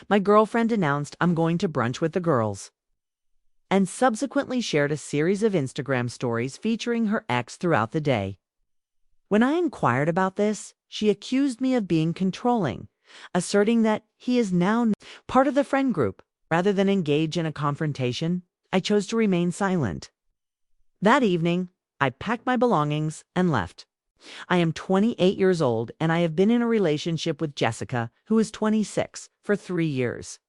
My girlfriend announced I'm going to brunch with the girls, and subsequently shared a series of Instagram stories featuring her ex throughout the day. When I inquired about this, she accused me of being controlling, asserting that he is now part of the friend group. Rather than engage in a confrontation, I chose to remain silent. That evening, I packed my belongings and left. I am 28 years old and I have been in a relationship with Jessica, who is 26, for 3 years.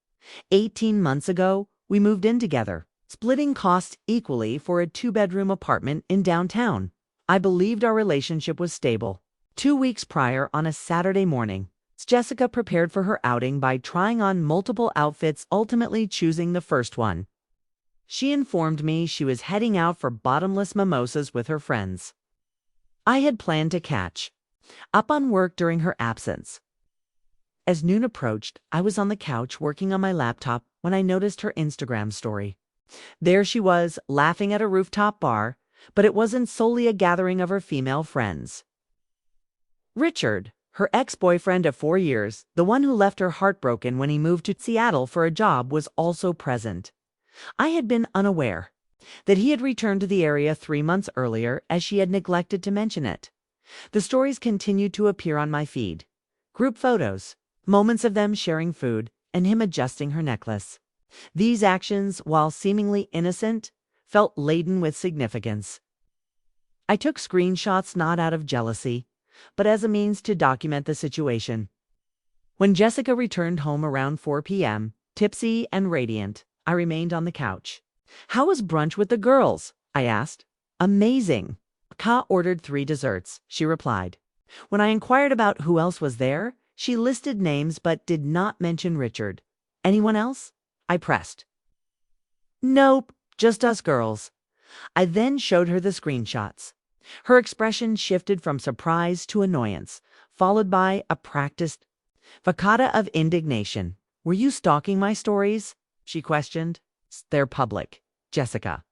18 months ago, we moved in together, splitting costs equally for a 2-bedroom apartment in downtown. I believed our relationship was stable. 2 weeks prior, on a Saturday morning, Jessica prepared for her outing by trying on multiple outfits, ultimately choosing the first one. She informed me she was heading out for bottomless mimosas with her friends. I had planned to catch up on work during her absence. As noon approached, I was on the couch working on my laptop when I noticed her Instagram story. There she was, laughing at a rooftop bar, but it wasn't solely a gathering of her female friends. Richard, her ex-boyfriend of 4 years, the one who left her heartbroken when he moved to Seattle for a job, was also present. I had been unaware that he had returned to the area 3 months earlier, as she had neglected to mention it. The stories continued to appear on my feed. Group photos, moments of them sharing food, and him adjusting her necklace. These actions, while seemingly innocent, felt laden with significance. I took screenshots not out of jealousy, but as a means to document the situation. When Jessica returned home around 4 p.m., tipsy and radiant, I remained on the couch. "How was brunch with the girls?" I asked. "Amazing. Ka ordered 3 desserts," she replied. When I inquired about who else was there, she listed names but did not mention Richard. "Anyone else?" I pressed. "Nope, just us girls." I then showed her the screenshots. Her expression shifted from surprise to annoyance, followed by a practiced facade of indignation. "Were you stalking my stories?" she questioned. "They're public, Jessica.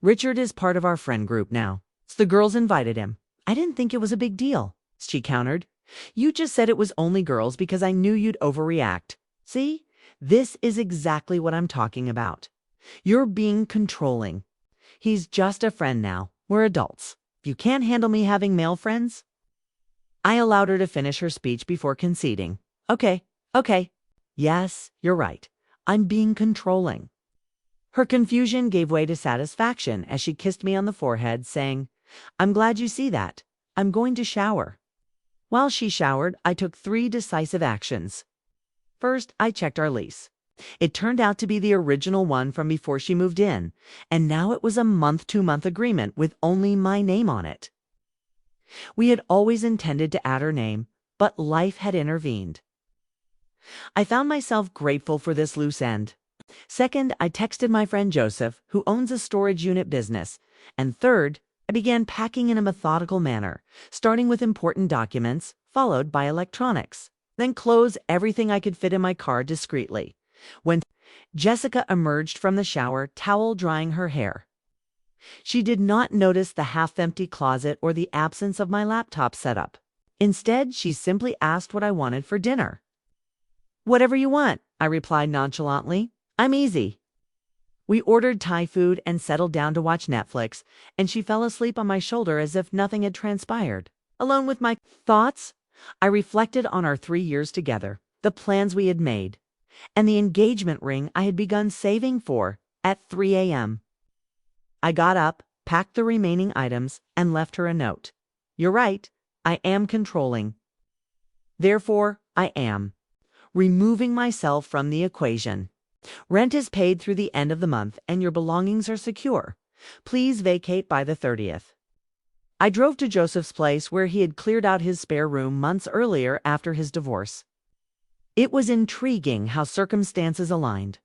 Richard is part of our friend group now. The girls invited him." "I didn't think it was a big deal," she countered. "You just said it was only girls because I knew you'd overreact. See, this is exactly what I'm talking about. You're being controlling. He's just a friend now. We're adults. If you can't handle me having male friends." I allowed her to finish her speech before conceding. Okay. Yes, you're right. I'm being controlling." Her confusion gave way to satisfaction as she kissed me on the forehead, saying, "I'm glad you see that. I'm going to shower." While she showered, I took 3 decisive actions. First, I checked our lease. It turned out to be the original one from before she moved in, and now it was a month-to-month agreement with only my name on it. We had always intended to add her name, but life had intervened. I found myself grateful for this loose end. Second, I texted my friend Joseph, who owns a storage unit business. And third, I began packing in a methodical manner, starting with important documents, followed by electronics, then close everything I could fit in my car discreetly. When Jessica emerged from the shower, towel drying her hair, she did not notice the half-empty closet or the absence of my laptop setup. Instead, she simply asked what I wanted for dinner. "Whatever you want," I replied nonchalantly. "I'm easy." We ordered Thai food and settled down to watch Netflix, and she fell asleep on my shoulder as if nothing had transpired. Alone with my thoughts, I reflected on our 3 years together, the plans we had made, and the engagement ring I had begun saving for at 3 a.m. I got up, packed the remaining items, and left her a note. "You're right, I am controlling. Therefore, I am removing myself from the equation. Rent is paid through the end of the month and your belongings are secure. Please vacate by the 30th. I drove to Joseph's place where he had cleared out his spare room months earlier after his divorce. It was intriguing how circumstances aligned.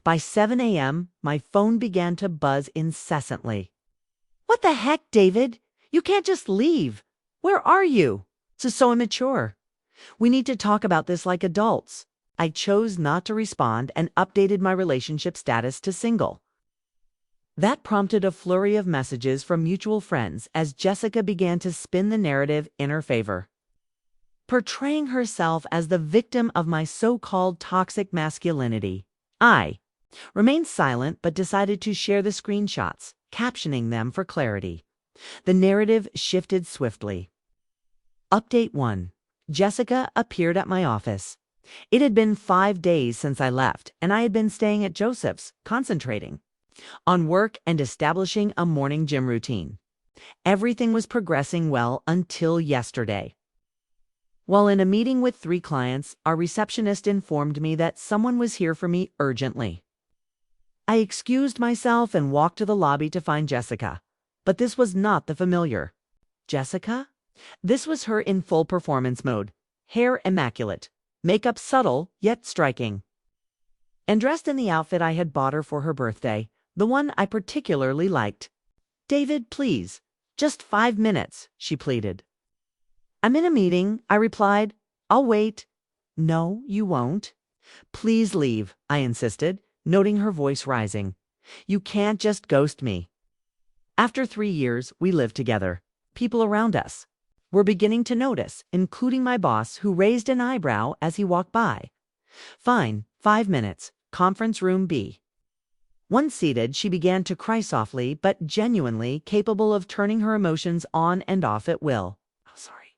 By 7 a.m., my phone began to buzz incessantly. "What the heck, David? You can't just leave. Where are you? This is so immature. We need to talk about this like adults." I chose not to respond and updated my relationship status to single. That prompted a flurry of messages from mutual friends as Jessica began to spin the narrative in her favor. portraying herself as the victim of my so-called toxic masculinity. I remained silent but decided to share the screenshots, captioning them for clarity. The narrative shifted swiftly. Update 1. Jessica appeared at my office. It had been 5 days since I left, and I had been staying at Joseph's, concentrating on work and establishing a morning gym routine. Everything was progressing well until yesterday. While in a meeting with 3 clients, our receptionist informed me that someone was here for me urgently. I excused myself and walked to the lobby to find Jessica. But this was not the familiar Jessica. This was her in full performance mode, hair immaculate, makeup subtle yet striking, and dressed in the outfit I had bought her for her birthday, the one I particularly liked. "David, please, just 5 minutes," she pleaded. "I'm in a meeting," I replied. "I'll wait." "No, you won't." "Please leave," I insisted, noting her voice rising. "You can't just ghost me." After 3 years, we lived together. People around us were beginning to notice, including my boss, who raised an eyebrow as he walked by. "Fine, 5 minutes. Conference room B." Once seated, she began to cry softly, but genuinely capable of turning her emotions on and off at will. "Oh, sorry.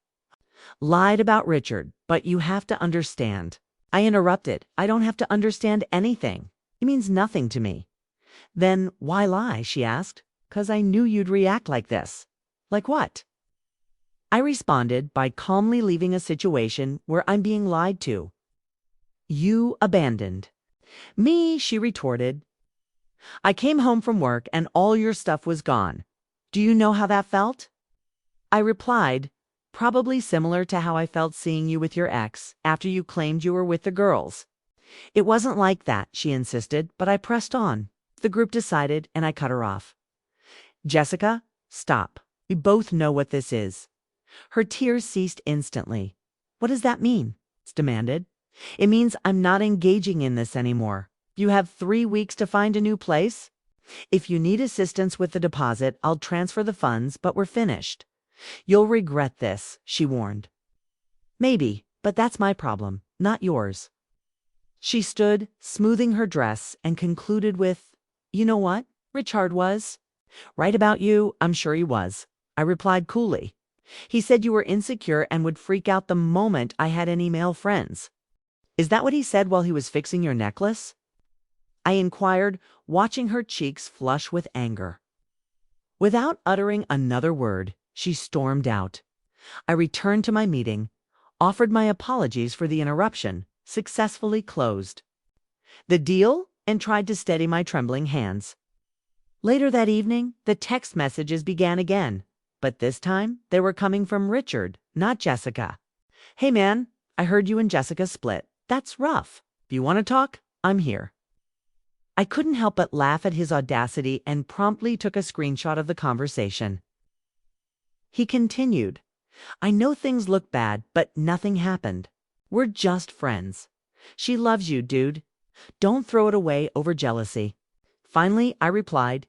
Lied about Richard, but you have to understand." I interrupted. "I don't have to understand anything. He means nothing to me." "Then why lie?" she asked. "'Cause I knew you'd react like this." "Like what?" I responded by calmly leaving a situation where I'm being lied to. "You abandoned me," she retorted. "I came home from work and all your stuff was gone. Do you know how that felt?" I replied, "Probably similar to how I felt seeing you with your ex after you claimed you were with the girls." "It wasn't like that," she insisted, but I pressed on. The group decided and I cut her off. "Jessica, stop. We both know what this is." Her tears ceased instantly. "What does that mean?" I demanded. "It means I'm not engaging in this anymore. You have 3 weeks to find a new place. If you need assistance with the deposit, I'll transfer the funds, but we're finished." "You'll regret this," she warned. "Maybe, but that's my problem, not yours." She stood, smoothing her dress, and concluded with, "You know what? Richard was right about you. I'm sure he was." I replied coolly. "He said you were insecure and would freak out the moment I had any male friends." "Is that what he said while he was fixing your necklace?" I inquired, watching her cheeks flush with anger. Without uttering another word, she stormed out. I returned to my meeting, offered my apologies for the interruption, successfully closed the deal, and tried to steady my trembling hands. Later that evening, the text messages began again, but this time they were coming from Richard, not Jessica. "Hey man, I heard you and Jessica split. That's rough. If you want to talk, I'm here." I couldn't help but laugh at his audacity and promptly took a screenshot of the conversation. He continued, "I know things look bad, but nothing happened. We're just friends. She loves you, dude. Don't throw it away over jealousy." Finally, I replied,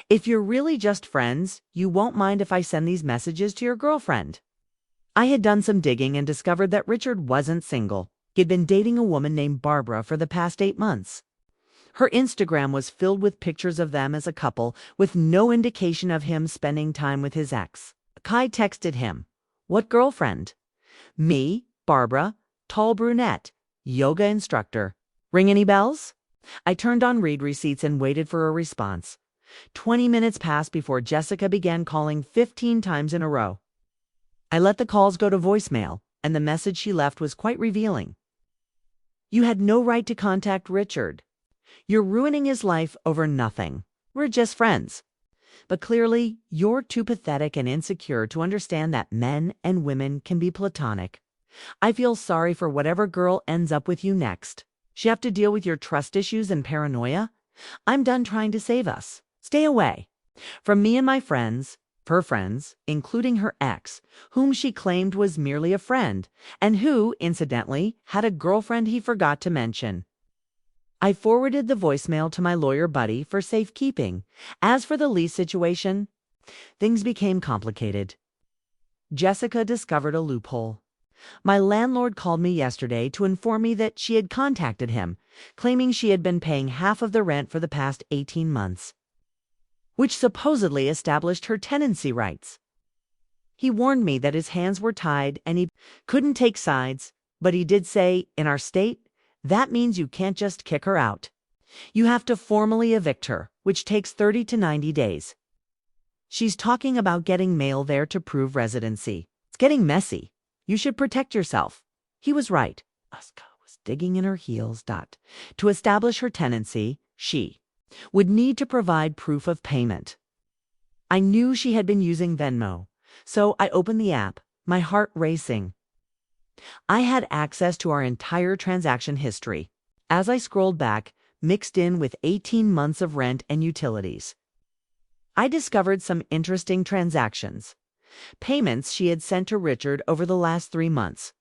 "If you're really just friends, you won't mind if I send these messages to your girlfriend." I had done some digging and discovered that Richard wasn't single. He'd been dating a woman named Barbara for the past 8 months. Her Instagram was filled with pictures of them as a couple, with no indication of him spending time with his ex. Kai texted him, "What girlfriend?" "Me, Barbara, tall brunette, yoga instructor. Ring any bells?" I turned on read receipts and waited for a response. 20 minutes passed before Jessica began calling 15 times in a row. I let the calls go to voicemail, and the message she left was quite revealing. "You had no right to contact Richard. You're ruining his life over nothing. We're just friends. But clearly, you're too pathetic and insecure to understand that men and women can be platonic. I feel sorry for whatever girl ends up with you next. She have to deal with your trust issues and paranoia? I'm done trying to save us. Stay away from me and my friends," her friends, including her ex, whom she claimed was merely a friend, and who, incidentally, had a girlfriend he forgot to mention. I forwarded the voicemail to my lawyer buddy for safekeeping. As for the lease situation, things became complicated. Jessica discovered a loophole. My landlord called me yesterday to inform me that she had contacted him, claiming she had been paying half of the rent for the past 18 months, which supposedly established her tenancy rights. He warned me that his hands were tied and he couldn't take sides, but he did say, in our state, that means you can't just kick her out. You have to formally evict her, which takes 30 to 90 days. She's talking about getting mail there to prove residency. It's getting messy. You should protect yourself. He was right. Aska was digging in her heels. To establish her tenancy, she would need to provide proof of payment. I knew she had been using Venmo, so I opened the app, my heart racing. I had access to our entire transaction history. As I scrolled back, mixed in with 18 months of rent and utilities, I discovered some interesting transactions. Payments she had sent to Richard over the last 3 months.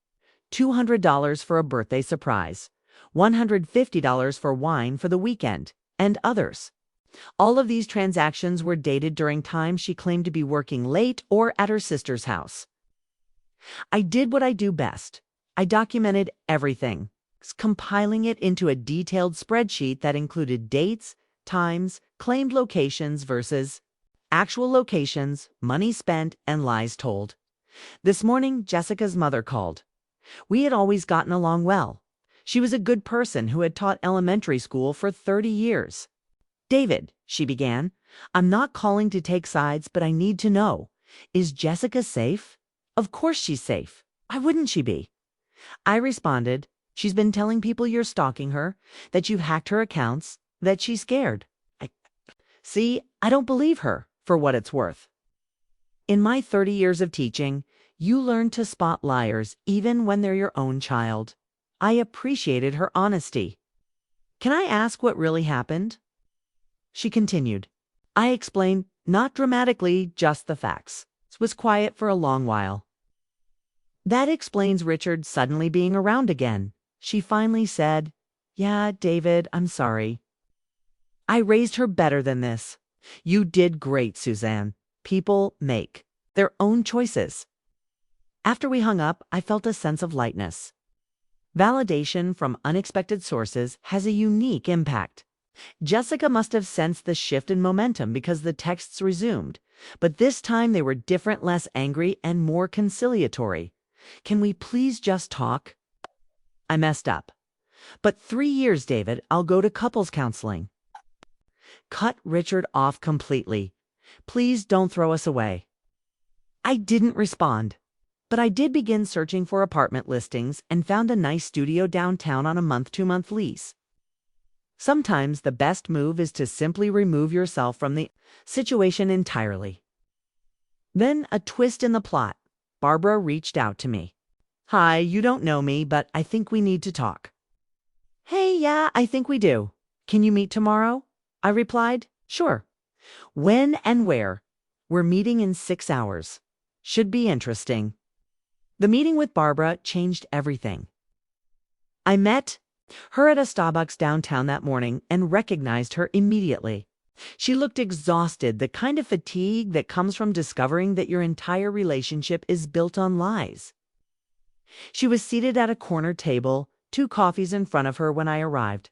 $200 for a birthday surprise, $150 for wine for the weekend, and others. All of these transactions were dated during times she claimed to be working late or at her sister's house. I did what I do best. I documented everything, compiling it into a detailed spreadsheet that included dates, times, claimed locations versus actual locations, money spent, and lies told. This morning, Jessica's mother called. We had always gotten along well. She was a good person who had taught elementary school for 30 years. David, she began, I'm not calling to take sides, but I need to know. Is Jessica safe? Of course she's safe. Why wouldn't she be? I responded, she's been telling people you're stalking her, that you've hacked her accounts, that she's scared. See, I don't believe her, for what it's worth. In my 30 years of teaching, you learn to spot liars even when they're your own child. I appreciated her honesty. Can I ask what really happened? She continued. I explained, not dramatically, just the facts. It was quiet for a long while. That explains Richard suddenly being around again. She finally said, yeah, David, I'm sorry. I raised her better than this. You did great, Suzanne. People make their own choices. After we hung up, I felt a sense of lightness. Validation from unexpected sources has a unique impact. Jessica must have sensed the shift in momentum because the texts resumed, but this time they were different, less angry, and more conciliatory. Can we please just talk? I messed up. But 3 years, David, I'll go to couples counseling. Cut Richard off completely. Please don't throw us away. I didn't respond, but I did begin searching for apartment listings and found a nice studio downtown on a month-to-month lease. Sometimes the best move is to simply remove yourself from the situation entirely. Then a twist in the plot. Barbara reached out to me. Hi, you don't know me, but I think we need to talk. Hey, yeah, I think we do. Can you meet tomorrow? I replied, sure. When and where? We're meeting in 6 hours. Should be interesting. The meeting with Barbara changed everything. I met her at a Starbucks downtown that morning and recognized her immediately. She looked exhausted, the kind of fatigue that comes from discovering that your entire relationship is built on lies. She was seated at a corner table, 2 coffees in front of her when I arrived.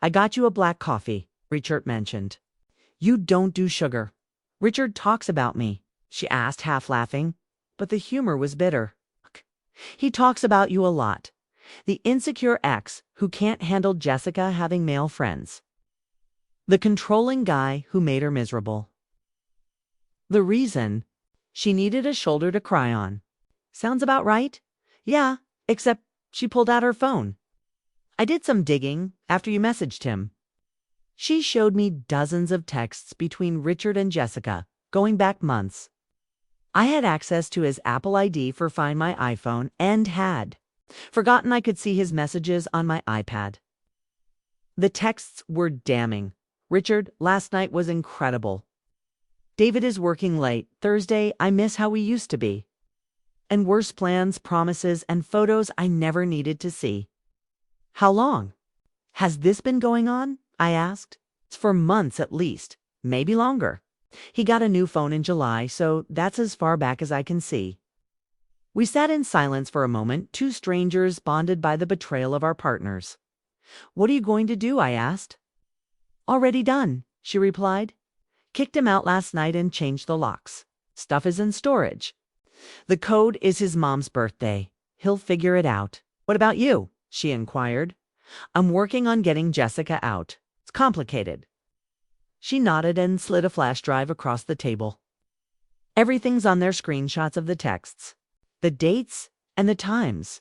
I got you a black coffee, Richard mentioned. You don't do sugar. Richard talks about me, she asked, half laughing, but the humor was bitter. He talks about you a lot. The insecure ex who can't handle Jessica having male friends. The controlling guy who made her miserable. The reason? She needed a shoulder to cry on. Sounds about right? Yeah, except she pulled out her phone. I did some digging after you messaged him. She showed me dozens of texts between Richard and Jessica, going back months. I had access to his Apple ID for Find My iPhone and had forgotten I could see his messages on my iPad. The texts were damning. Richard, last night was incredible. David is working late. Thursday, I miss how we used to be. And worse plans, promises, and photos I never needed to see. How long? Has this been going on? I asked. It's for months at least, maybe longer. He got a new phone in July, so that's as far back as I can see. We sat in silence for a moment, two strangers bonded by the betrayal of our partners. "What are you going to do?" I asked. "Already done," she replied. "Kicked him out last night and changed the locks. Stuff is in storage. The code is his mom's birthday. He'll figure it out." "What about you?" she inquired. "I'm working on getting Jessica out. It's complicated." She nodded and slid a flash drive across the table. Everything's on there, screenshots of the texts, the dates, and the times.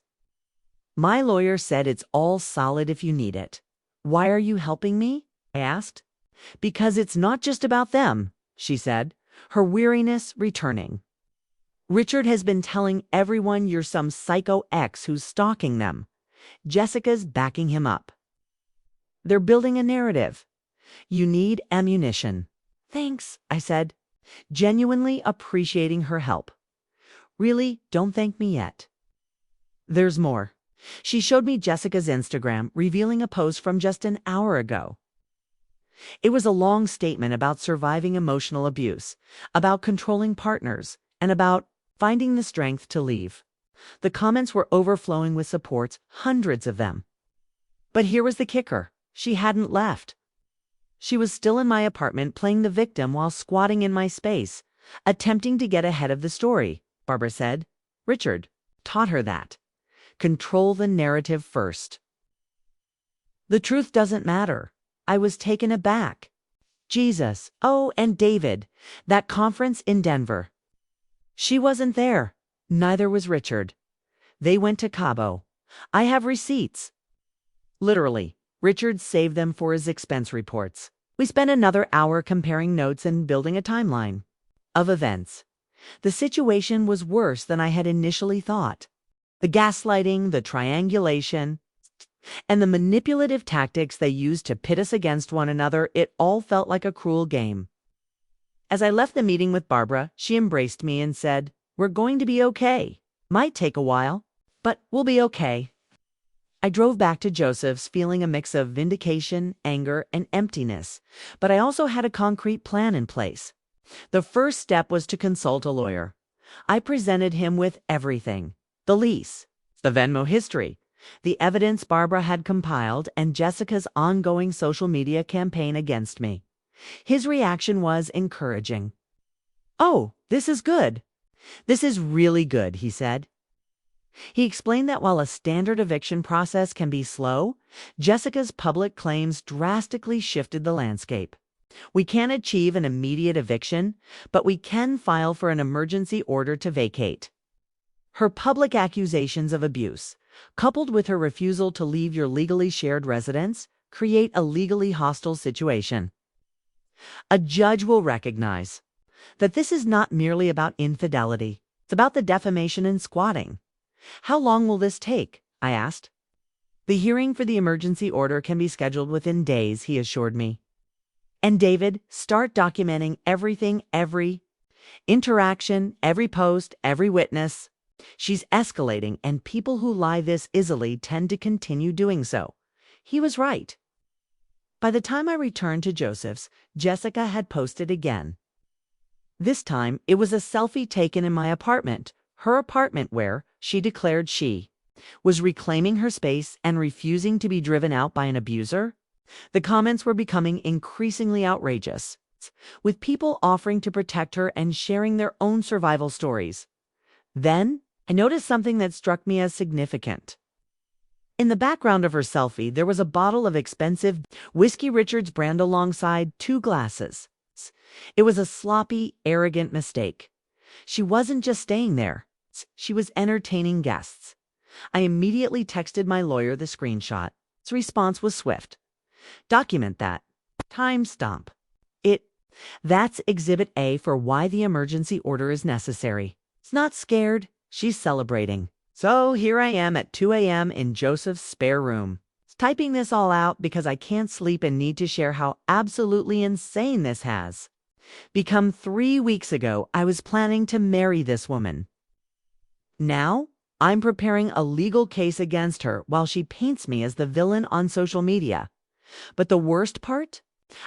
"My lawyer said it's all solid if you need it." "Why are you helping me?" I asked. "Because it's not just about them," she said, her weariness returning. "Richard has been telling everyone you're some psycho ex who's stalking them. Jessica's backing him up. They're building a narrative. You need ammunition." "Thanks," I said, genuinely appreciating her help. "Really, don't thank me yet." "There's more." She showed me Jessica's Instagram, revealing a post from just an hour ago. It was a long statement about surviving emotional abuse, about controlling partners, and about finding the strength to leave. The comments were overflowing with supports, hundreds of them. But here was the kicker. She hadn't left. She was still in my apartment playing the victim while squatting in my space, attempting to get ahead of the story, Barbara said. Richard taught her that. Control the narrative first. The truth doesn't matter. I was taken aback. Jesus, oh, and David, that conference in Denver. She wasn't there. Neither was Richard. They went to Cabo. I have receipts. Literally, Richard saved them for his expense reports. We spent another hour comparing notes and building a timeline of events. The situation was worse than I had initially thought. The gaslighting, the triangulation, and the manipulative tactics they used to pit us against one another, it all felt like a cruel game. As I left the meeting with Barbara, she embraced me and said, "We're going to be okay. Might take a while, but we'll be okay." I drove back to Joseph's feeling a mix of vindication, anger, and emptiness, but I also had a concrete plan in place. The first step was to consult a lawyer. I presented him with everything: the lease, the Venmo history, the evidence Barbara had compiled, and Jessica's ongoing social media campaign against me. His reaction was encouraging. "Oh, this is good. This is really good," he said. He explained that while a standard eviction process can be slow, Jessica's public claims drastically shifted the landscape. We can't achieve an immediate eviction, but we can file for an emergency order to vacate. Her public accusations of abuse, coupled with her refusal to leave your legally shared residence, create a legally hostile situation. A judge will recognize that this is not merely about infidelity. It's about the defamation and squatting. "How long will this take?" I asked. "The hearing for the emergency order can be scheduled within days," he assured me. "And David, start documenting everything, every interaction, every post, every witness. She's escalating, and people who lie this easily tend to continue doing so." He was right. By the time I returned to Joseph's, Jessica had posted again. This time, it was a selfie taken in my apartment, her apartment where, she declared, she was reclaiming her space and refusing to be driven out by an abuser. The comments were becoming increasingly outrageous, with people offering to protect her and sharing their own survival stories. Then, I noticed something that struck me as significant. In the background of her selfie, there was a bottle of expensive Whiskey Richards brand alongside 2 glasses. It was a sloppy, arrogant mistake. She wasn't just staying there. She was entertaining guests. I immediately texted my lawyer the screenshot. His response was swift. "Document that. Timestamp. That's Exhibit A for why the emergency order is necessary." It's not scared. She's celebrating. So here I am at 2 a.m. in Joseph's spare room, typing this all out because I can't sleep and need to share how absolutely insane this has become. 3 weeks ago, I was planning to marry this woman. Now, I'm preparing a legal case against her while she paints me as the villain on social media. But the worst part?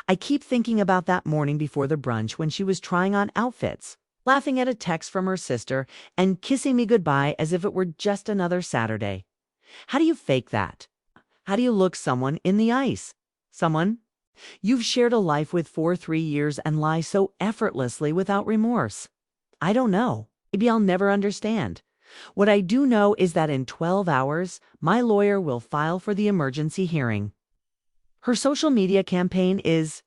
I keep thinking about that morning before the brunch when she was trying on outfits, laughing at a text from her sister and kissing me goodbye as if it were just another Saturday. How do you fake that? How do you look someone in the eyes? Someone you've shared a life with for 3 years and lie so effortlessly without remorse? I don't know. Maybe I'll never understand. What I do know is that in 12 hours, my lawyer will file for the emergency hearing. Her social media campaign is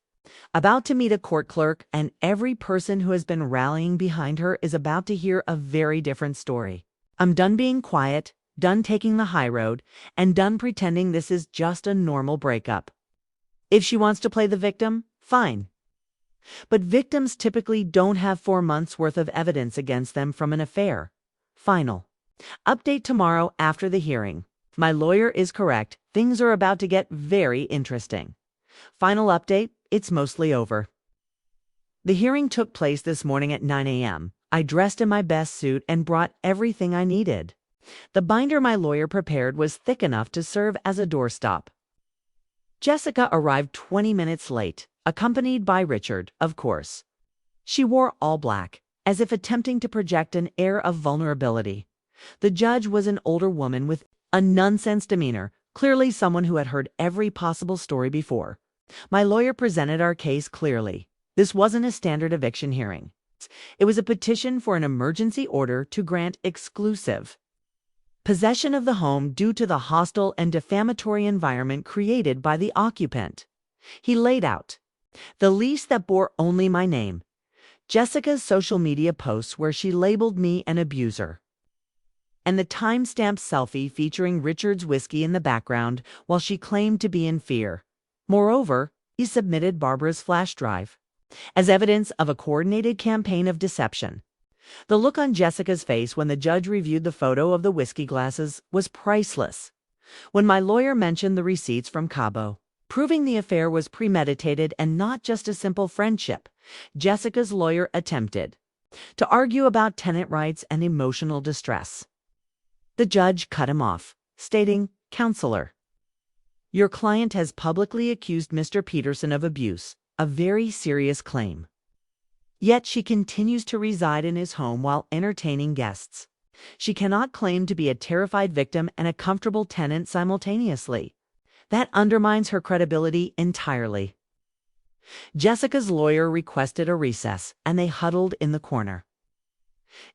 about to meet a court clerk, and every person who has been rallying behind her is about to hear a very different story. I'm done being quiet, done taking the high road, and done pretending this is just a normal breakup. If she wants to play the victim, fine. But victims typically don't have 4 months worth of evidence against them from an affair. Final. Update tomorrow after the hearing. If my lawyer is correct, things are about to get very interesting. Final update, it's mostly over. The hearing took place this morning at 9 a.m. I dressed in my best suit and brought everything I needed. The binder my lawyer prepared was thick enough to serve as a doorstop. Jessica arrived 20 minutes late, accompanied by Richard, of course. She wore all black, as if attempting to project an air of vulnerability. The judge was an older woman with a nonsense demeanor, clearly someone who had heard every possible story before. My lawyer presented our case clearly. This wasn't a standard eviction hearing. It was a petition for an emergency order to grant exclusive possession of the home due to the hostile and defamatory environment created by the occupant. He laid out the lease that bore only my name, Jessica's social media posts where she labeled me an abuser, and the time-stamped selfie featuring Richard's whiskey in the background while she claimed to be in fear. Moreover, he submitted Barbara's flash drive as evidence of a coordinated campaign of deception. The look on Jessica's face when the judge reviewed the photo of the whiskey glasses was priceless. When my lawyer mentioned the receipts from Cabo, proving the affair was premeditated and not just a simple friendship, Jessica's lawyer attempted to argue about tenant rights and emotional distress. The judge cut him off, stating, "Counselor, your client has publicly accused Mr. Peterson of abuse, a very serious claim. Yet she continues to reside in his home while entertaining guests. She cannot claim to be a terrified victim and a comfortable tenant simultaneously. That undermines her credibility entirely." Jessica's lawyer requested a recess, and they huddled in the corner.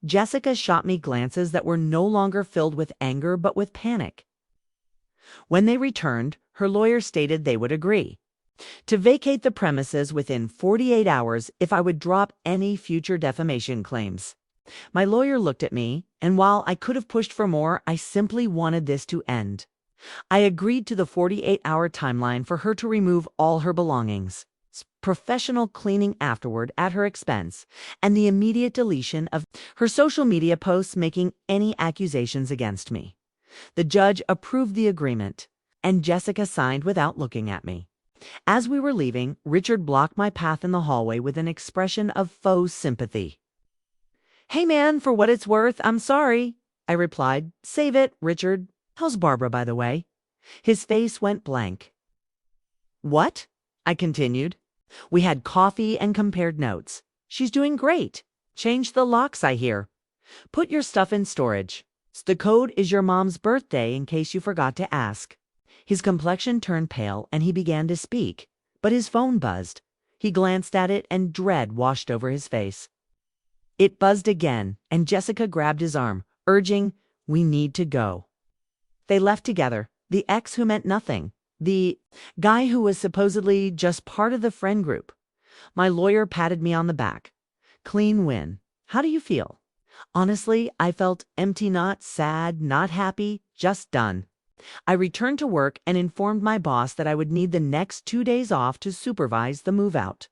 Jessica shot me glances that were no longer filled with anger but with panic. When they returned, her lawyer stated they would agree to vacate the premises within 48 hours if I would drop any future defamation claims. My lawyer looked at me, and while I could have pushed for more, I simply wanted this to end. I agreed to the 48-hour timeline for her to remove all her belongings, professional cleaning afterward at her expense, and the immediate deletion of her social media posts making any accusations against me. The judge approved the agreement, and Jessica signed without looking at me. As we were leaving, Richard blocked my path in the hallway with an expression of faux sympathy. "Hey man, for what it's worth, I'm sorry," I replied. "Save it, Richard. How's Barbara, by the way?" His face went blank. "What?" I continued. We had coffee and compared notes. "She's doing great. Changed the locks, I hear. Put your stuff in storage. The code is your mom's birthday in case you forgot to ask." His complexion turned pale and he began to speak, but his phone buzzed. He glanced at it and dread washed over his face. It buzzed again, and Jessica grabbed his arm, urging, "We need to go." They left together, the ex who meant nothing, the guy who was supposedly just part of the friend group. My lawyer patted me on the back. "Clean win. How do you feel?" Honestly, I felt empty, not sad, not happy, just done. I returned to work and informed my boss that I would need the next 2 days off to supervise the move-out.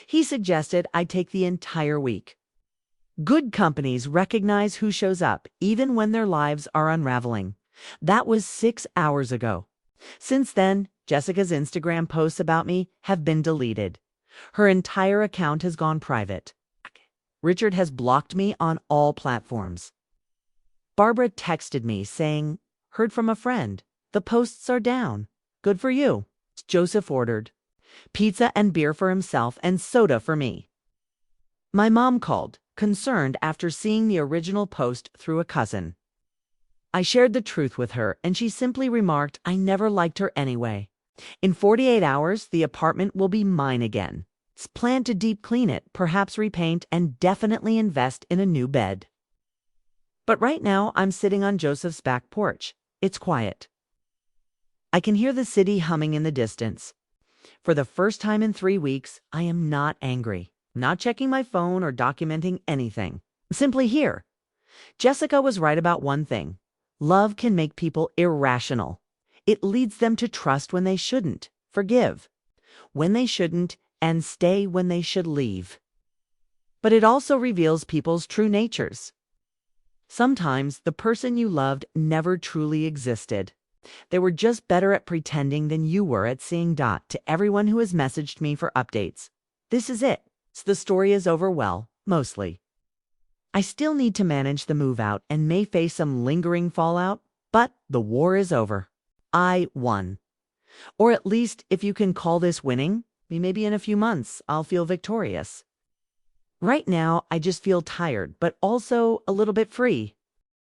He suggested I take the entire week. Good companies recognize who shows up, even when their lives are unraveling. That was 6 hours ago. Since then, Jessica's Instagram posts about me have been deleted. Her entire account has gone private. Richard has blocked me on all platforms. Barbara texted me saying, "Heard from a friend. The posts are down. Good for you." Joseph ordered pizza and beer for himself and soda for me. My mom called, concerned after seeing the original post through a cousin. I shared the truth with her, and she simply remarked I never liked her anyway. In 48 hours, the apartment will be mine again. It's planned to deep clean it, perhaps repaint, and definitely invest in a new bed. But right now, I'm sitting on Joseph's back porch. It's quiet. I can hear the city humming in the distance. For the first time in 3 weeks, I am not angry. I'm not checking my phone or documenting anything. I'm simply here. Jessica was right about one thing. Love can make people irrational. It leads them to trust when they shouldn't, forgive when they shouldn't, and stay when they should leave. But it also reveals people's true natures. Sometimes the person you loved never truly existed. They were just better at pretending than you were at seeing. To everyone who has messaged me for updates. This is it. The story is over well, mostly. I still need to manage the move out and may face some lingering fallout, but the war is over. I won. Or at least, if you can call this winning, maybe in a few months I'll feel victorious. Right now, I just feel tired, but also a little bit free.